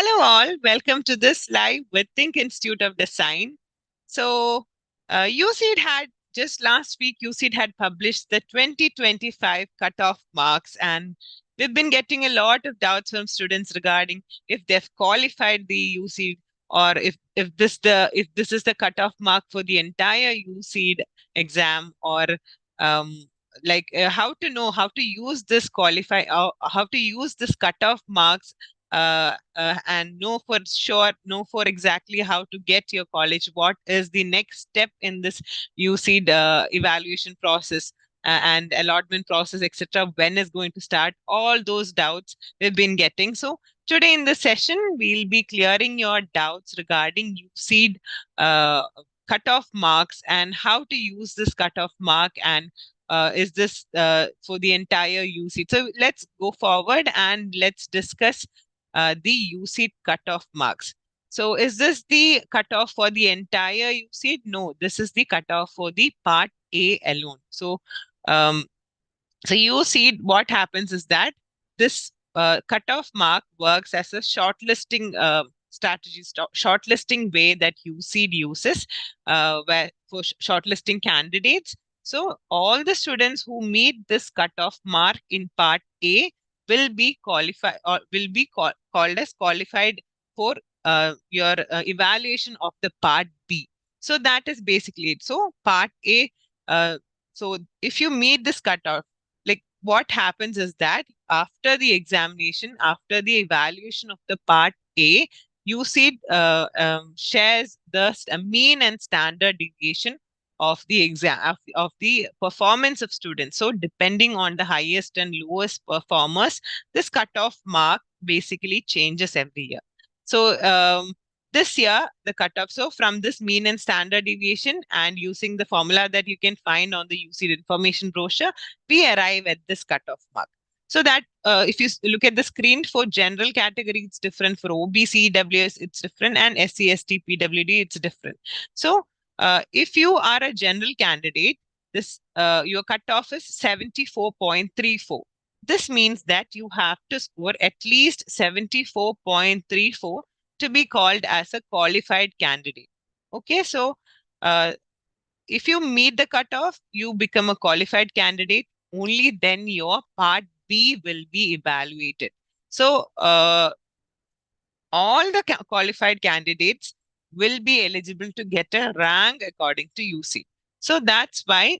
Hello all, welcome to this live with THiNC Institute of Design. So, Uceed had just last week, Uceed had published the 2025 cutoff marks, and we've been getting a lot of doubts from students regarding if they've qualified the Uceed or if this is the cutoff mark for the entire Uceed exam, or um, how to know how to use this how to use this cutoff marks and know for sure, know for exactly how to get your college. What is the next step in this UCED evaluation process and allotment process, etc. When is going to start? All those doubts we've been getting. So today in this session, we'll be clearing your doubts regarding UCED cutoff marks and how to use this cutoff mark, and is this for the entire UCED. So let's go forward and let's discuss the UCED cutoff marks. So is this the cutoff for the entire UCED? No, this is the cutoff for the part A alone. Um, so UCED, what happens is that this cutoff mark works as a shortlisting strategy, shortlisting way that UCED uses where for shortlisting candidates. So all the students who meet this cutoff mark in part A will be qualified or will be called as qualified for your evaluation of the part B. So that is basically it. So part A, so if you meet this cutoff, like what happens is that after the examination, after the evaluation of the part A, UCED shares the mean and standard deviation of the exam of the performance of students. So depending on the highest and lowest performers, this cutoff mark basically changes every year. So this year, the cutoff, so from this mean and standard deviation and using the formula that you can find on the UCED information brochure, we arrive at this cutoff mark. So that if you look at the screen, for general category, it's different. For OBC, WS, it's different. And SC, ST, PWD, it's different. So if you are a general candidate, this your cutoff is 74.34. This means that you have to score at least 74.34 to be called as a qualified candidate. Okay, so if you meet the cutoff, you become a qualified candidate. Only then your part B will be evaluated. So all the qualified candidates will be eligible to get a rank according to UC. So that's why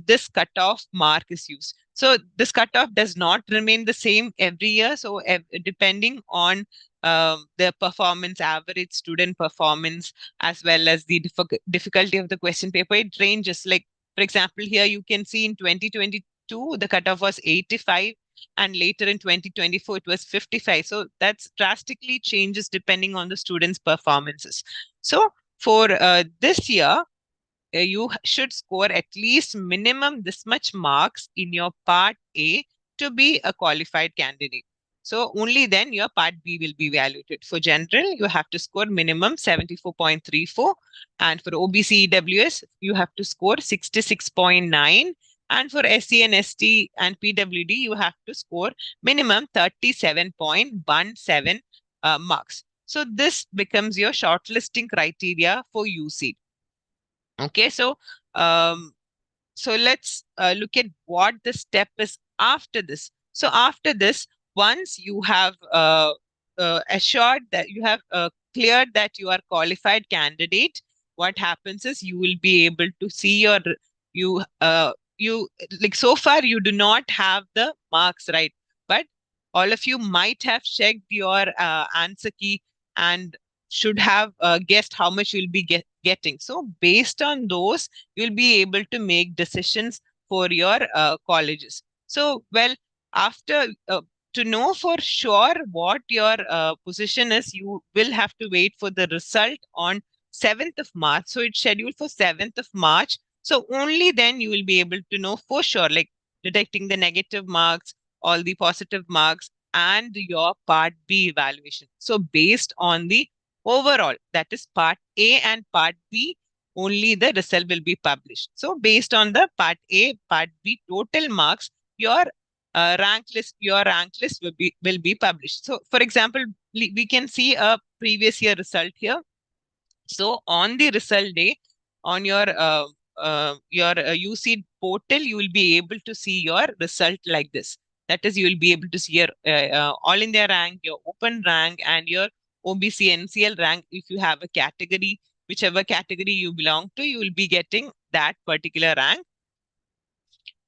this cutoff mark is used. So this cutoff does not remain the same every year. So depending on the performance, average student performance, as well as the difficulty of the question paper, it ranges. Like, for example, here you can see in 2022, the cutoff was 85, and later in 2024, it was 55. So that's drastically changes depending on the students' performances. So for this year, you should score at least minimum this much marks in your part A to be a qualified candidate. So only then your part B will be evaluated. For general, you have to score minimum 74.34. And for OBC EWS, you have to score 66.9. And for SC and ST and PWD, you have to score minimum 37.17 marks. So this becomes your shortlisting criteria for UC. Okay, so um, let's look at what the step is after this. So after this, once you have assured that you have cleared that you are qualified candidate, what happens is you will be able to see your you like, so far you do not have the marks, right? But all of you might have checked your answer key and should have guessed how much you'll be getting. So based on those, you'll be able to make decisions for your colleges. So, well, after to know for sure what your position is, you will have to wait for the result on 7th of March. So it's scheduled for 7th of March. So only then you will be able to know for sure, like detecting the negative marks, all the positive marks, and your part B evaluation. So based on the overall, that is part A and part B, only the result will be published. So based on the part A, part B total marks, your your rank list will be published. So, for example, we can see a previous year result here. So on the result day, on your Uceed portal, you will be able to see your result like this. That is, you will be able to see your All India rank, your open rank, and your OBC NCL rank. If you have a category, whichever category you belong to, you will be getting that particular rank.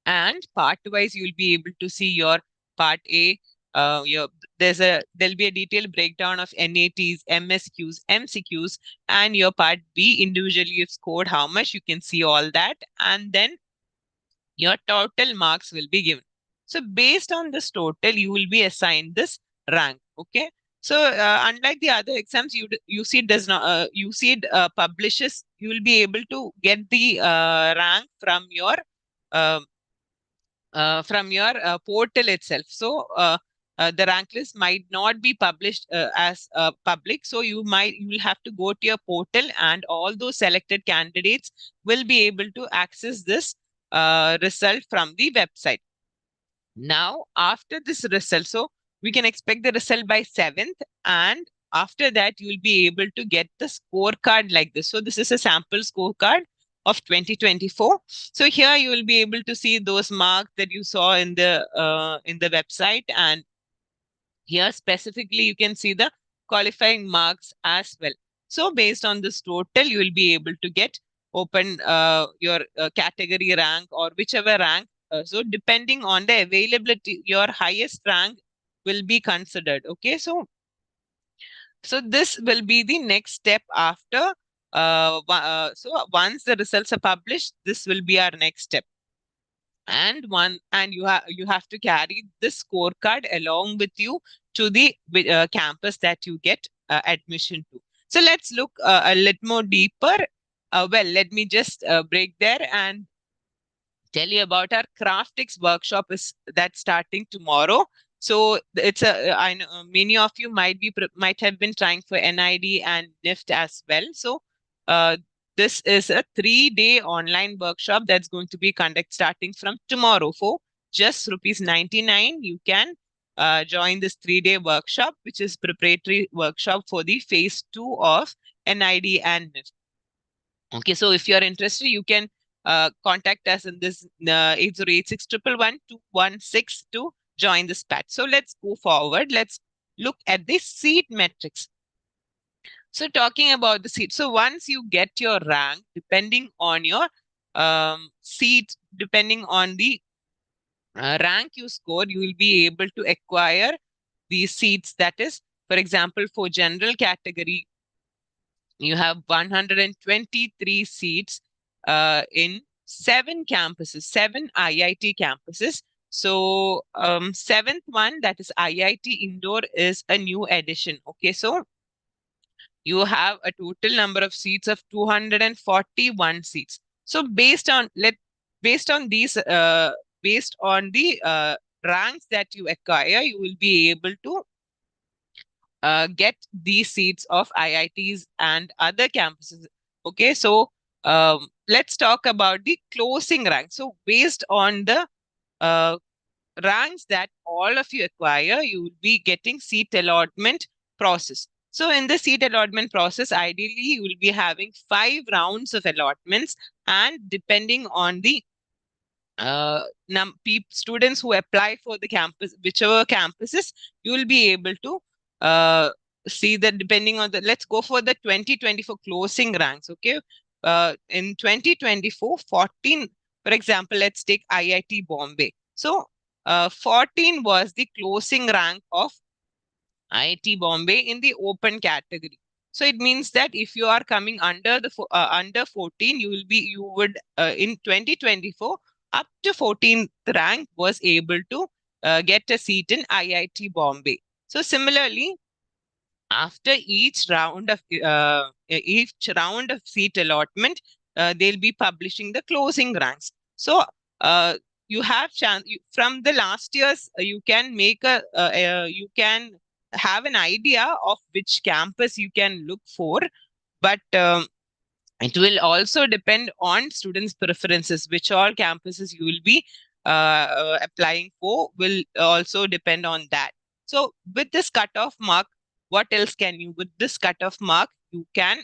And part wise, you will be able to see your part A. Your there'll be a detailed breakdown of NATs, MSQs, MCQs, and your part B individually you've scored how much. You can see all that, and then your total marks will be given. So based on this total, you will be assigned this rank. Okay. So unlike the other exams, UC does not UC publishes. You will be able to get the rank from your portal itself. So the rank list might not be published as public. So you will have to go to your portal, and all those selected candidates will be able to access this result from the website. Now, after this result, so we can expect the result by 7th, and after that, you will be able to get the scorecard like this. So this is a sample scorecard of 2024. So here you will be able to see those marks that you saw in the website, and here specifically you can see the qualifying marks as well. So based on this total, you will be able to get open your category rank or whichever rank. So depending on the availability, your highest rank will be considered. Okay, so this will be the next step after. So once the results are published, this will be our next step. And you have to carry this scorecard along with you to the campus that you get admission to. So let's look a little more deeper. Well, let me just break there and tell you about our CraftX workshop is that's starting tomorrow. So it's I know many of you might have been trying for NID and nift as well. So uh, this is a 3-day online workshop that's going to be conducted starting from tomorrow for just rupees 99. You can join this 3-day workshop, which is preparatory workshop for the phase 2 of NID and nift. Okay, so if you're interested, you can contact us in this 8086111216 to join this batch. So let's go forward. Let's look at the seat metrics. So talking about the seat, so once you get your rank, depending on your seat, depending on the rank you score, you will be able to acquire these seats. That is, for example, for general category, you have 123 seats in 7 campuses, 7 IIT campuses. So seventh one, that is IIT Indoor, is a new addition. Okay, so you have a total number of seats of 241 seats. So based on these based on the ranks that you acquire, you will be able to get these seats of IITs and other campuses. Okay, so let's talk about the closing rank. So based on the uh, ranks that all of you acquire, you will be getting seat allotment process. So in the seat allotment process, ideally, you will be having 5 rounds of allotments, and depending on the students who apply for the campus, whichever campuses, you will be able to uh, see that depending on the, let's go for the 2024 closing ranks. Okay. In 2024, 14, for example, let's take IIT Bombay. So 14 was the closing rank of IIT Bombay in the open category. So it means that if you are coming under 14, you would in 2024 up to 14th rank was able to get a seat in IIT Bombay. So similarly, after each round of seat allotment, they'll be publishing the closing ranks. So you have chance from the last years. You can make you can have an idea of which campus you can look for, but it will also depend on students' preferences, which all campuses you will be applying for will also depend on that. So with this cutoff mark, what else can you, with this cutoff mark, you can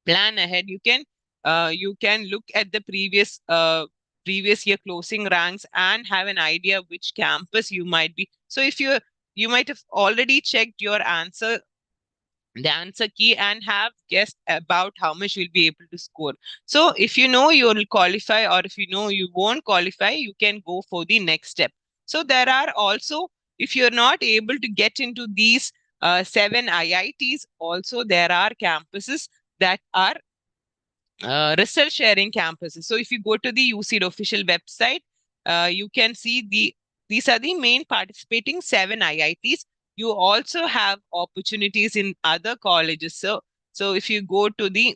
plan ahead. You can look at the previous year closing ranks and have an idea which campus you might be. So if you might have already checked your answer, the answer key, and have guessed about how much you'll be able to score. So if you know you'll qualify, or if you know you won't qualify, you can go for the next step. So there are also, if you're not able to get into these seven IITs, also there are campuses that are result sharing campuses. So if you go to the Uceed official website, you can see these are the main participating seven IITs. You also have opportunities in other colleges. So if you go to the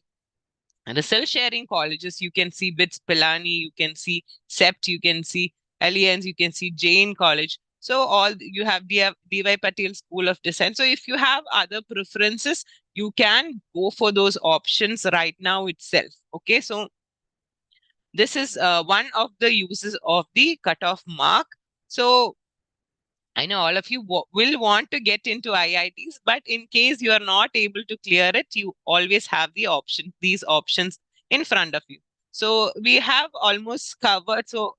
result sharing colleges, you can see BITS Pilani, you can see SEPT, you can see Alliance, you can see Jain College. So all you have DY Patel School of Design. So if you have other preferences, you can go for those options right now itself. Okay, so this is one of the uses of the cutoff mark. So I know all of you will want to get into IITs, but in case you are not able to clear it, you always have these options in front of you. So we have almost covered. So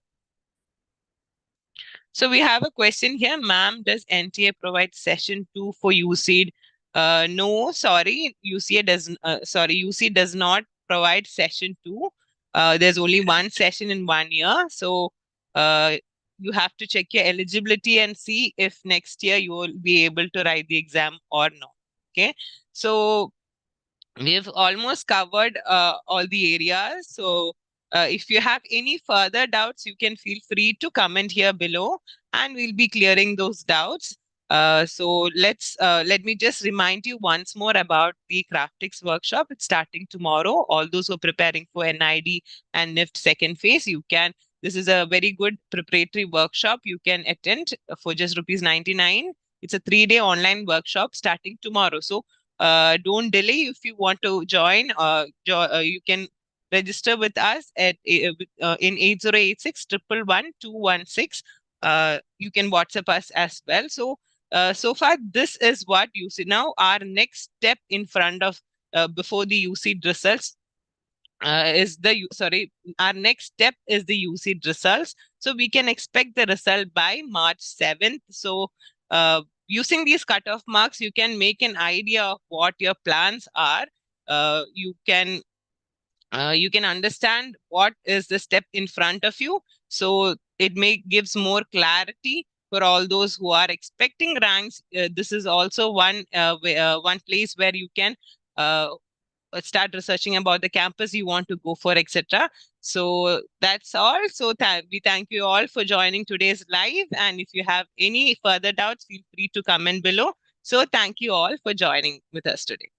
we have a question here, ma'am. Does NTA provide session 2 for UCED? No, sorry, UC does not provide session 2. There's only one session in 1 year. So uh, you have to check your eligibility and see if next year you will be able to write the exam or not. Okay. So we've almost covered all the areas. So if you have any further doubts, you can feel free to comment here below and we'll be clearing those doubts. So let me just remind you once more about the Craftix workshop. It's starting tomorrow. All those who are preparing for NID and NIFT second phase, this is a very good preparatory workshop you can attend for just ₹99. It's a 3-day online workshop starting tomorrow. So don't delay. If you want to join, you can register with us at in 8086 111 216. You can WhatsApp us as well. So so far this is what you see. Now our next step in front of before the UC results our next step is the UC results. So we can expect the result by March 7th. So using these cutoff marks, you can make an idea of what your plans are. You can understand what is the step in front of you. So it gives more clarity for all those who are expecting ranks. This is also one place where you can start researching about the campus you want to go for, etc. So that's all. So we thank you all for joining today's live. And if you have any further doubts, feel free to comment below. So thank you all for joining with us today.